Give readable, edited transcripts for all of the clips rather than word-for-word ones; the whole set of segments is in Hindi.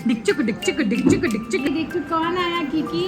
डिक्चुक डिक्चुक डिक्चुक डिक्चुक। देखो कौन आया Kiki.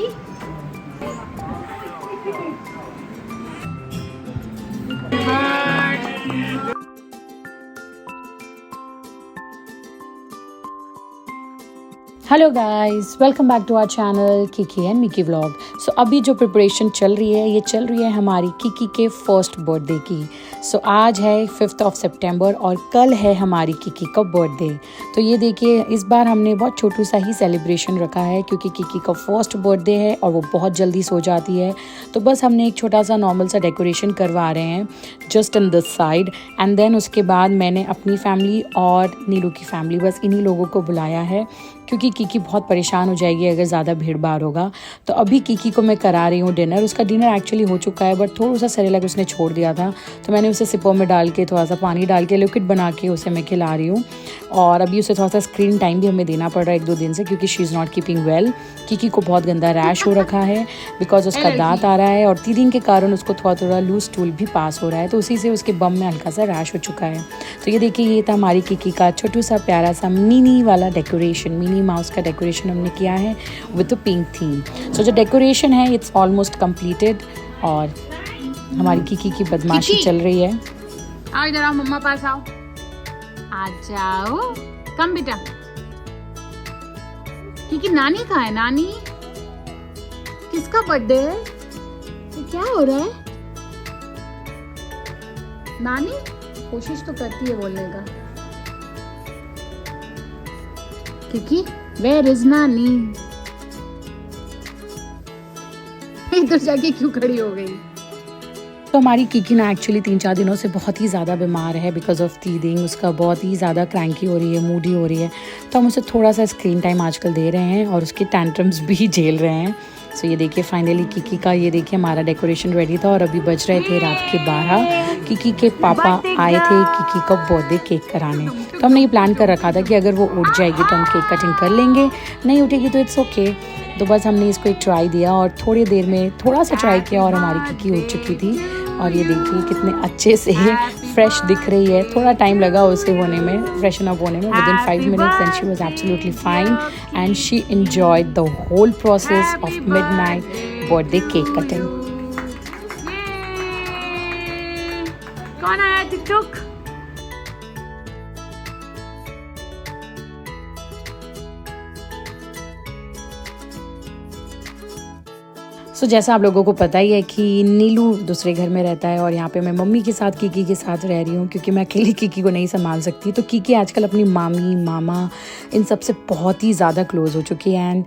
Hello guys, welcome back to our channel Kiki and Mikey vlog. So अभी जो प्रिपरेशन चल रही है, ये चल रही है हमारी किकी के फर्स्ट बर्थडे की। सो आज है 5 सितंबर और कल है हमारी किकी का बर्थडे। तो ये देखिए, इस बार हमने बहुत छोटू सा ही सेलिब्रेशन रखा है क्योंकि किकी का फर्स्ट बर्थडे है और वो बहुत जल्दी सो जाती है। तो बस हमने एक छोटा सा नॉर्मल सा डेकोरेशन करवा रहे हैं just in this side, and then उसके बाद मैंने अपनी फैमिली और नीलू की फैमिली, बस इन्हीं लोगों को बुलाया है क्योंकि किकी बहुत परेशान हो जाएगी अगर ज़्यादा भीड़ भाड़ होगा। तो अभी किकी को मैं करा रही हूँ डिनर। उसका डिनर एक्चुअली हो चुका है, बट थोड़ा सा सेरेलैक उसने छोड़ दिया था, तो मैंने उसे सिपों में डाल के थोड़ा सा पानी डाल के लिक्विड बना के उसे मैं खिला रही हूँ। और अभी उसे थोड़ा सा स्क्रीन टाइम भी हमें देना पड़ रहा है 1-2 दिन से, क्योंकि she is not keeping well. Kiki को बहुत गंदा रैश हो रखा है बिकॉज उसका दांत आ रहा है और टीथिंग के कारण उसको थोड़ा लूज स्टूल भी पास हो रहा है, तो उसी से उसके बम में हल्का सा रैश हो चुका है। तो ये देखिए, ये था हमारी किकी का छोटू सा प्यारा सा मिनी वाला डेकोरेशन, मिनी माउस का डेकोरेशन हमने किया है विद पिंक थीम। सो जो डेकोरेशन है इट्स ऑलमोस्ट कंप्लीटेड और हमारी किकी की बदमाशी चल रही है। आओ इधर आओ, मम्मा पास आओ। आ जाओ, कम बेटा। किकी नानी कहाँ है? नानी किसका बर्थडे है? ये क्या हो रहा है? नानी कोशिश तो करती है बोलने का। किकी वेयर इज नानी? इधर जाके क्यों खड़ी हो गई? तो हमारी किकी ना एक्चुअली 3-4 दिनों से बहुत ही ज़्यादा बीमार है बिकॉज ऑफ टीथिंग। उसका बहुत ही ज़्यादा क्रैंकी हो रही है, मूडी हो रही है, तो हम उसे थोड़ा सा स्क्रीन टाइम आजकल दे रहे हैं और उसके टैंट्रम्स भी झेल रहे हैं। सो ये देखिए, फाइनली किकी का ये देखिए हमारा डेकोरेशन रेडी था और अभी बज रहे थे रात के 12। किकी के पापा आए थे किकी का बर्थडे केक कराने। तो हमने ये प्लान कर रखा था कि अगर वो उठ जाएगी तो हम केक कटिंग कर लेंगे, नहीं उठेगी तो इट्स ओके। तो बस हमने इसको एक ट्राई दिया और थोड़ी देर में थोड़ा सा ट्राई किया और हमारी किकी उठ चुकी थी। और ये देखिए कितने अच्छे से फ्रेश दिख रही है। थोड़ा टाइम लगा उसे होने में, फ्रेशन अप होने में। Within 5 minutes and she was absolutely fine and she enjoyed the whole process of midnight birthday cake cutting. कौन आया टिकटॉक? सो जैसा आप लोगों को पता ही है कि नीलू दूसरे घर में रहता है और यहाँ पे मैं मम्मी के साथ किकी के साथ रह रही हूँ क्योंकि मैं अकेली किकी को नहीं संभाल सकती। तो किकी आजकल अपनी मामी मामा इन सब से बहुत ही ज़्यादा क्लोज हो चुकी है and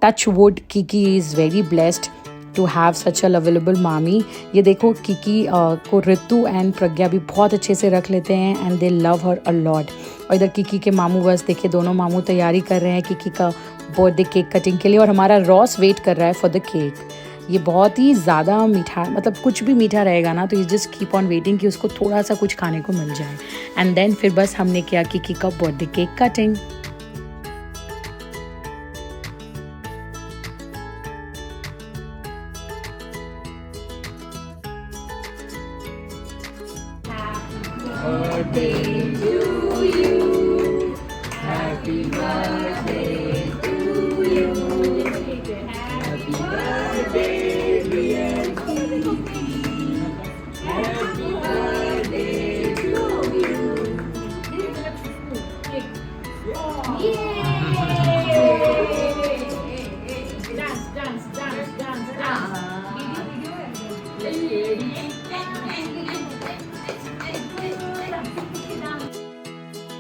touch wood Kiki is very blessed to have such a lovable mami. ये देखो, किकी को ऋतु एंड प्रज्ञा भी बहुत अच्छे से रख लेते हैं and they love her a lot. और इधर किकी के मामू बस देखिए, दोनों मामू तैयारी कर रहे हैं किकी का बर्थडे केक कटिंग के लिए और हमारा रॉस वेट कर रहा है फॉर द केक। ये बहुत ही ज़्यादा मीठा, मतलब कुछ भी मीठा रहेगा ना तो ये जस्ट कीप ऑन वेटिंग कि उसको थोड़ा सा कुछ खाने को मिल जाए। एंड देन फिर बस हमने किया किकी का बर्थडे केक कटिंग।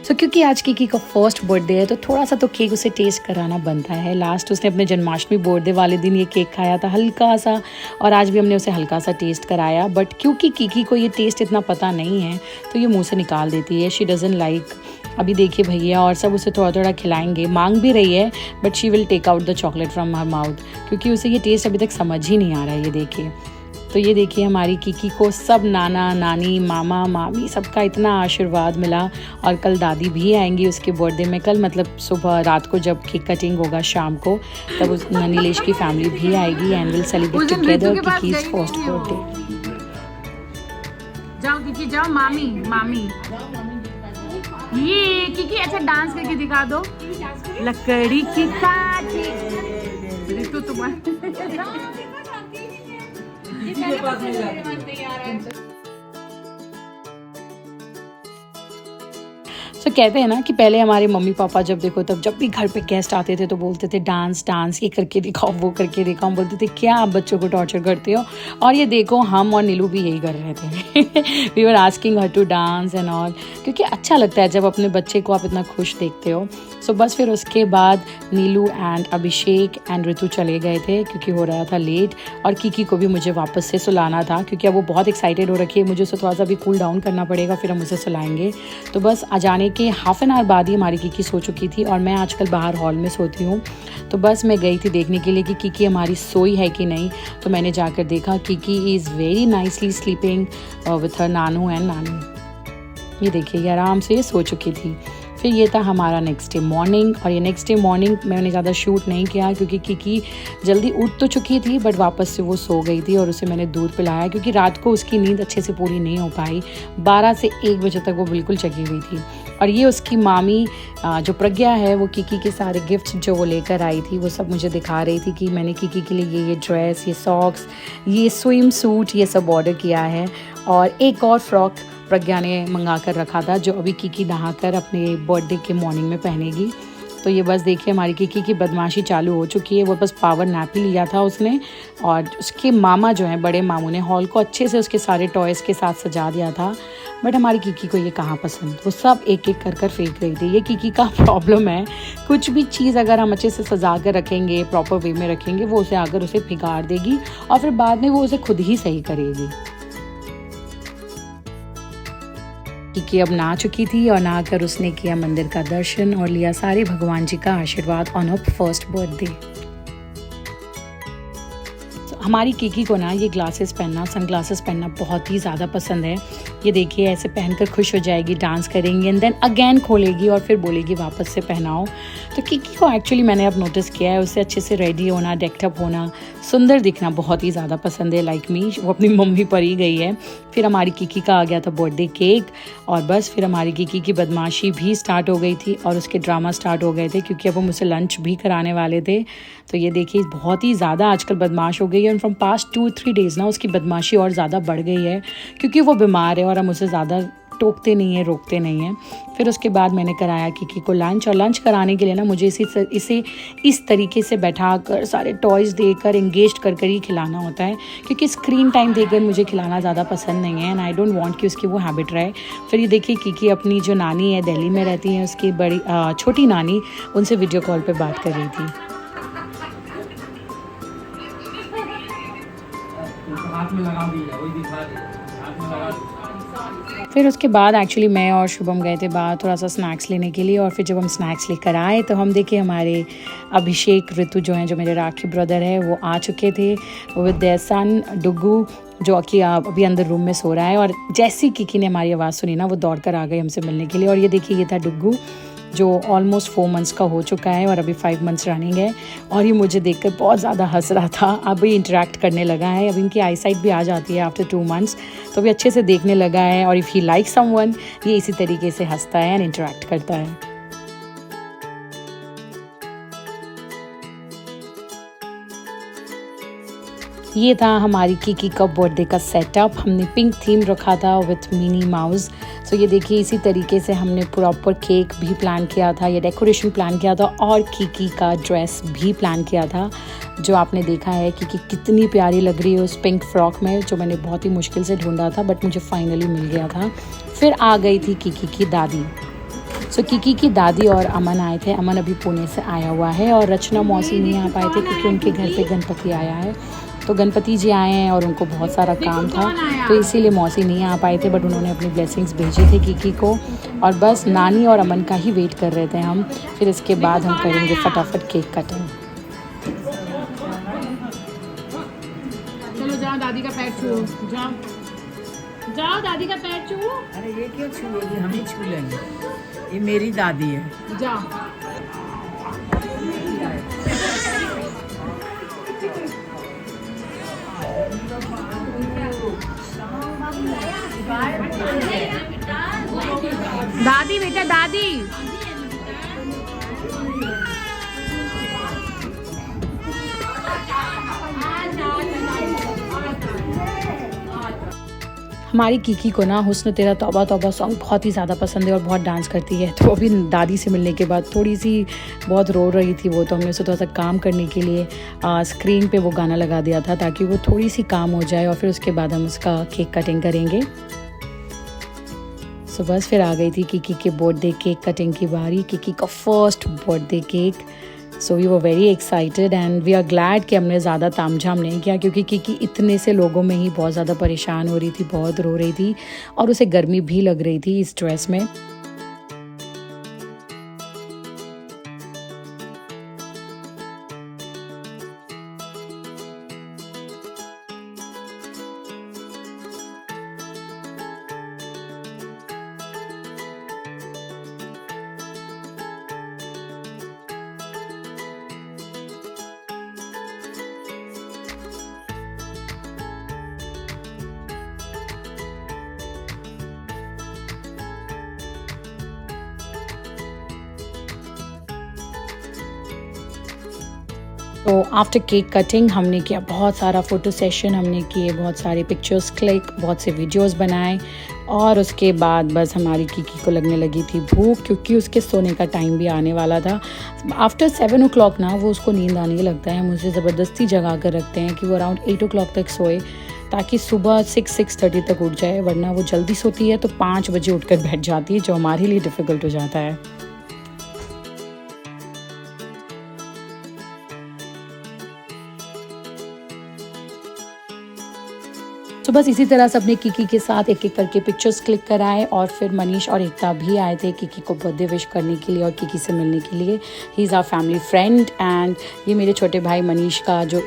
तो क्योंकि आज किकी का फर्स्ट बर्थडे है तो थोड़ा सा तो केक उसे टेस्ट कराना बनता है। लास्ट उसने अपने जन्माष्टमी बर्थडे वाले दिन ये केक खाया था हल्का सा, और आज भी हमने उसे हल्का सा टेस्ट कराया। बट क्योंकि किकी को ये टेस्ट इतना पता नहीं है तो ये मुंह से निकाल देती है, शी डजंट लाइक। अभी देखिए भैया और सब उसे थोड़ा थोड़ा खिलाएंगे, मांग भी रही है but she will take out the chocolate from her mouth क्योंकि उसे ये टेस्ट अभी तक समझ ही नहीं आ रहा है। ये देखिए, तो ये देखिए हमारी किकी को सब नाना नानी मामा मामी सबका इतना आशीर्वाद मिला। और कल दादी भी आएंगी उसके बर्थडे में, कल मतलब सुबह रात को जब केक कटिंग होगा शाम को, तब उस नीलेश की फैमिली भी आएगी and will celebrate together Kiki's first birthday. जाओ किकी जाओ, मामी मामी ये किकी ऐसे डांस करके दिखा दो। लकड़ी की काठी ऋतु तुम्हारे तो कहते हैं ना कि पहले हमारे मम्मी पापा जब देखो तब जब भी घर पे गेस्ट आते थे तो बोलते थे डांस डांस, ये करके दिखाओ वो करके दिखाओ। हम बोलते थे क्या आप बच्चों को टॉर्चर करते हो। और ये देखो हम और नीलू भी यही कर रहे थे। We were asking her to dance and all, क्योंकि अच्छा लगता है जब अपने बच्चे को आप इतना खुश देखते हो। सो बस फिर उसके बाद नीलू एंड अभिषेक एंड ऋतु चले गए थे क्योंकि हो रहा था लेट। और किकी को भी मुझे वापस से सुलाना था क्योंकि अब वो बहुत एक्साइटेड हो रखी है। मुझे उसे थोड़ा सा भी कूल डाउन करना पड़ेगा, फिर हम उसे सुलाएंगे। तो बस आ जाने के हाफ एन आवर बाद ही हमारी किकी सो चुकी थी और मैं आजकल बाहर हॉल में सोती हूँ। तो बस मैं गई थी देखने के लिए कि किकी हमारी सोई है कि नहीं। तो मैंने जाकर देखा Kiki is very nicely sleeping with her Nanu and नानी। ये देखिए ये आराम से सो चुकी थी। फिर ये था हमारा नेक्स्ट डे मॉर्निंग। और ये नेक्स्ट डे मॉर्निंग मैंने ज़्यादा शूट नहीं किया क्योंकि किकी जल्दी उठ तो चुकी थी बट वापस से वो सो गई थी। और उसे मैंने दूध पिलाया क्योंकि रात को उसकी नींद अच्छे से पूरी नहीं हो पाई। 12 से 1 बजे तक वो बिल्कुल जगी हुई थी। और ये उसकी मामी जो प्रज्ञा है वो किकी के सारे गिफ्ट्स जो वो लेकर आई थी वो सब मुझे दिखा रही थी कि मैंने किकी के लिए ये ड्रेस, ये सॉक्स, ये स्विम सूट, ये सब ऑर्डर किया है। और एक और फ्रॉक प्रज्ञा ने मंगा कर रखा था जो अभी किकी नहाकर अपने बर्थडे के मॉर्निंग में पहनेगी। तो ये बस देखिए हमारी किकी की बदमाशी चालू हो चुकी है। वो बस पावर नैप ही लिया था उसने। और उसके मामा जो हैं, बड़े मामू ने हॉल को अच्छे से उसके सारे टॉयज़ के साथ सजा दिया था। बट हमारी किकी को ये कहाँ पसंद, वो सब एक एक कर फेंक रही थी। ये किकी का प्रॉब्लम है, कुछ भी चीज़ अगर हम अच्छे से सजा कर रखेंगे, प्रॉपर वे में रखेंगे, वो उसे आकर उसे बिगाड़ देगी और फिर बाद में वो उसे खुद ही सही करेगी। किकी अब नहा चुकी थी और नहाकर उसने किया मंदिर का दर्शन और लिया सारे भगवान जी का आशीर्वाद ऑन हर फर्स्ट बर्थडे। हमारी किकी को ना ये ग्लासेस पहनना, सन ग्लासेस पहनना बहुत ही ज़्यादा पसंद है। ये देखिए ऐसे पहनकर खुश हो जाएगी, डांस करेंगी एंड देन अगेन खोलेगी और फिर बोलेगी वापस से पहनाओ। तो किकी को एक्चुअली मैंने अब नोटिस किया है, उसे अच्छे से रेडी होना, डेक्टअप होना, सुंदर दिखना बहुत ही ज़्यादा पसंद है। लाइक मी, वो अपनी मम्मी पर ही गई है। फिर हमारी किकी का आ गया था बर्थडे केक और बस फिर हमारी किकी की बदमाशी भी स्टार्ट हो गई थी और उसके ड्रामा स्टार्ट हो गए थे क्योंकि अब हम उसे लंच भी कराने वाले थे। तो ये देखिए बहुत ही ज़्यादा आजकल बदमाश हो गई है और फ्रॉम पास्ट 2-3 डेज़ ना उसकी बदमाशी और ज़्यादा बढ़ गई है क्योंकि वो बीमार है और हम उसे ज़्यादा टोकते नहीं हैं, रोकते नहीं हैं। फिर उसके बाद मैंने कराया किकी को लंच और लंच कराने के लिए ना मुझे इसे इस तरीके से बैठा कर सारे टॉयज़ देकर एंगेज कर ही खिलाना होता है क्योंकि स्क्रीन टाइम देकर मुझे खिलाना ज़्यादा पसंद नहीं है एंड आई डोंट वांट कि उसकी वो हैबिट रहे। फिर ये देखिए किकी अपनी जो नानी है दिल्ली में रहती है, उसकी बड़ी छोटी नानी, उनसे वीडियो कॉल पर बात कर रही थी। हाथ में लगा दिया, वही दिखा दिया, हाथ में लगा दिया। फिर उसके बाद एक्चुअली मैं और शुभम गए थे बाहर थोड़ा सा स्नैक्स लेने के लिए और फिर जब हम स्नैक्स लेकर आए तो हम देखे हमारे अभिषेक ऋतु जो हैं, जो मेरे राखी ब्रदर है, वो आ चुके थे विद देयर सन डुगू जो कि अभी अंदर रूम में सो रहा है। और जैसी किकी ने हमारी आवाज़ सुनी ना वो दौड़ कर आ गई हमसे मिलने के लिए। और ये देखिए ये था डुगू जो ऑलमोस्ट 4 मंथ्स का हो चुका है और अभी 5 मंथ्स रनिंग है। और ये मुझे देखकर बहुत ज़्यादा हंस रहा था। अभी इंटरेक्ट करने लगा है, अभी इनकी आई साइट भी आ जाती है आफ्टर 2 मंथ्स, तो अभी अच्छे से देखने लगा है। और इफ़ ही लाइक समवन ये इसी तरीके से हंसता है एंड इंटरेक्ट करता है। ये था हमारी किकी का बर्थडे का सेटअप। हमने पिंक थीम रखा था विथ मिनी माउस। सो ये देखिए इसी तरीके से हमने प्रॉपर केक भी प्लान किया था, ये डेकोरेशन प्लान किया था और किकी का ड्रेस भी प्लान किया था जो आपने देखा है कि कितनी प्यारी लग रही है उस पिंक फ्रॉक में, जो मैंने बहुत ही मुश्किल से ढूंढा था बट मुझे फाइनली मिल गया था। फिर आ गई थी किकी की दादी। सो किकी की दादी और अमन आए थे। अमन अभी पुणे से आया हुआ है और रचना मौसी नहीं आ पाए थे क्योंकि उनके घर पे गणपति आया है। तो गणपति जी आए हैं और उनको बहुत सारा काम था तो इसीलिए मौसी नहीं आ पाए थे बट उन्होंने अपनी ब्लेसिंग्स भेजे थे किकी को। और बस नानी और अमन का ही वेट कर रहे थे हम। फिर इसके बाद हम करेंगे फटाफट केक कटिंग। चलो जाओ दादी का पैर छुओ, जाओ जाओ दादी का पैर छुओ। अरे ये क्यों छुएगी, हम ही छू लेंगे, ये मेरी दादी है। जाओ दादी बेटा दादी। हमारी कीकी को ना हुस्न तेरा तौबा तौबा सॉन्ग बहुत ही ज़्यादा पसंद है और बहुत डांस करती है। तो अभी दादी से मिलने के बाद थोड़ी सी बहुत रो रही थी वो, तो हमने उसे थोड़ा सा काम करने के लिए स्क्रीन पे वो गाना लगा दिया था ताकि वो थोड़ी सी काम हो जाए और फिर उसके बाद हम उसका केक कटिंग करेंगे। सो बस फिर आ गई थी कीकी के बर्थडे केक कटिंग की बारी, कीकी का first birthday cake. So we were very excited and we are glad कि हमने ज़्यादा तामझाम नहीं किया, क्योंकि कीकी इतने से लोगों में ही बहुत ज़्यादा परेशान हो रही थी, बहुत रो रही थी और उसे गर्मी भी लग रही थी इस ड्रेस में। तो आफ्टर केक कटिंग हमने किया बहुत सारा फ़ोटो सेशन, हमने किए बहुत सारे पिक्चर्स क्लिक, बहुत से वीडियोस बनाए और उसके बाद बस हमारी कीकी को लगने लगी थी भूख, क्योंकि उसके सोने का टाइम भी आने वाला था। आफ्टर 7 o'clock ना वो उसको नींद आने लगता है, हम उसे ज़बरदस्ती जगा कर रखते हैं कि वो अराउंड 8 o'clock तक सोए ताकि सुबह 6-6:30 तक उठ जाए, वरना वो जल्दी सोती है तो 5 बजे उठकर बैठ जाती है, जो हमारे लिए डिफ़िकल्ट हो जाता है। तो बस इसी तरह से अपने कीकी के साथ एक एक करके पिक्चर्स क्लिक कराए और फिर मनीष और एकता भी आए थे कीकी को बर्थडे विश करने के लिए और कीकी से मिलने के लिए। He is our family friend and ये मेरे छोटे भाई मनीष का जो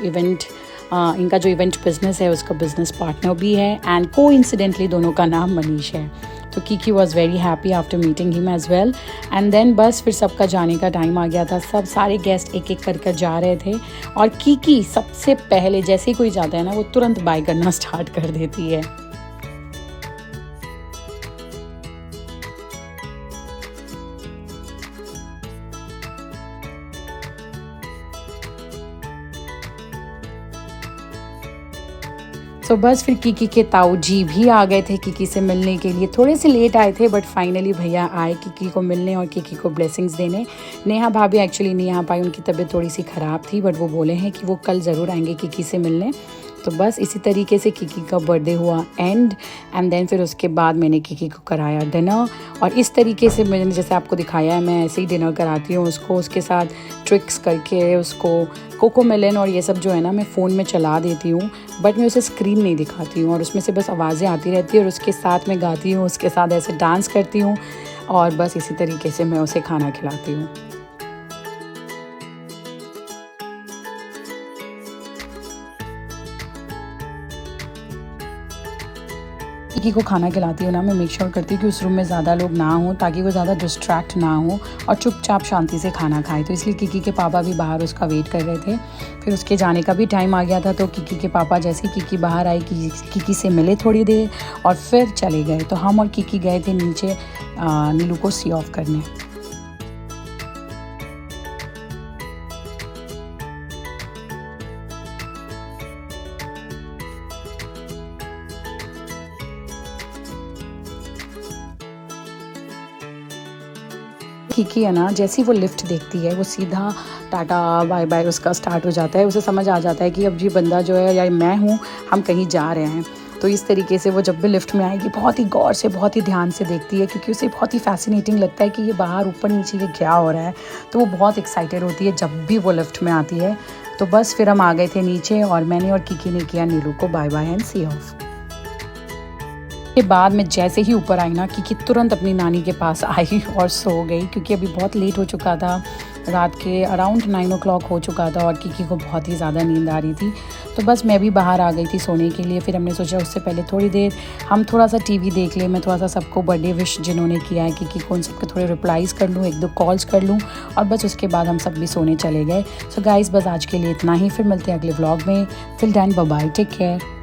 इनका जो इवेंट बिजनेस है उसका बिजनेस पार्टनर भी है एंड कोइंसिडेंटली दोनों का नाम मनीष है। तो Kiki was very happy after meeting him as well and then बस फिर सबका जाने का टाइम आ गया था। सब सारे गेस्ट एक एक कर जा रहे थे और कीकी सबसे पहले जैसे ही कोई जाता है ना वो तुरंत बाय करना स्टार्ट कर देती है। तो बस फिर कीकी के ताऊ जी भी आ गए थे कीकी से मिलने के लिए। थोड़े से लेट आए थे बट फाइनली भैया आए कीकी को मिलने और कीकी को ब्लेसिंग्स देने। नेहा भाभी एक्चुअली नहीं आ पाई, उनकी तबीयत थोड़ी सी ख़राब थी, बट वो बोले हैं कि वो कल ज़रूर आएंगे कीकी से मिलने। तो बस इसी तरीके से कीकी का बर्थडे हुआ एंड देन फिर उसके बाद मैंने कीकी को कराया डिनर और इस तरीके से मैंने जैसे आपको दिखाया है मैं ऐसे ही डिनर कराती हूँ उसको। उसके साथ ट्रिक्स करके उसको कोको मेलन और ये सब जो है ना मैं फ़ोन में चला देती हूँ, बट मैं उसे स्क्रीन नहीं दिखाती हूँ और उसमें से बस आवाज़ें आती रहती है और उसके साथ मैं गाती हूँ, उसके साथ ऐसे डांस करती हूँ और बस इसी तरीके से मैं उसे खाना खिलाती हूँ। कीकी को खाना खिलाती हूँ ना मैं मेक श्योर करती हूँ कि उस रूम में ज़्यादा लोग ना हों ताकि वो ज़्यादा डिस्ट्रैक्ट ना हो और चुपचाप शांति से खाना खाए। तो इसलिए कीकी के पापा भी बाहर उसका वेट कर रहे थे। फिर उसके जाने का भी टाइम आ गया था तो कीकी के पापा जैसे ही कीकी बाहर आई कीकी से मिले थोड़ी देर और फिर चले गए। तो हम और कीकी गए थे नीचे नीलू को सी ऑफ करने। कीकी है ना जैसे ही वो लिफ्ट देखती है वो सीधा टाटा बाय बाय उसका स्टार्ट हो जाता है। उसे समझ आ जाता है कि अब ये बंदा जो है या मैं हूँ, हम कहीं जा रहे हैं। तो इस तरीके से वो जब भी लिफ्ट में आएगी बहुत ही गौर से बहुत ही ध्यान से देखती है क्योंकि उसे बहुत ही फैसिनेटिंग लगता है कि ये बाहर ऊपर नीचे ये क्या हो रहा है। तो वो बहुत एक्साइटेड होती है जब भी वो लिफ्ट में आती है। तो बस फिर हम आ गए थे नीचे और मैंने और कीकी ने किया नीलू को bye bye and see off. के बाद मैं जैसे ही ऊपर आई ना कीकी तुरंत अपनी नानी के पास आई और सो गई क्योंकि अभी बहुत लेट हो चुका था, रात के अराउंड 9 o'clock हो चुका था और कीकी को बहुत ही ज़्यादा नींद आ रही थी। तो बस मैं भी बाहर आ गई थी सोने के लिए। फिर हमने सोचा उससे पहले थोड़ी देर हम थोड़ा सा टीवी देख लें, मैं थोड़ा सा सबको बर्थडे विश जिन्होंने किया है कीकी को उन सबके थोड़े रिप्लाईज़ कर लूँ, 1-2 कॉल्स कर लूँ और बस उसके बाद हम सब भी सोने चले गए। सो गाइज़ बस आज के लिए इतना ही, फिर मिलते हैं अगले व्लॉग में। Till then bye bye, take care.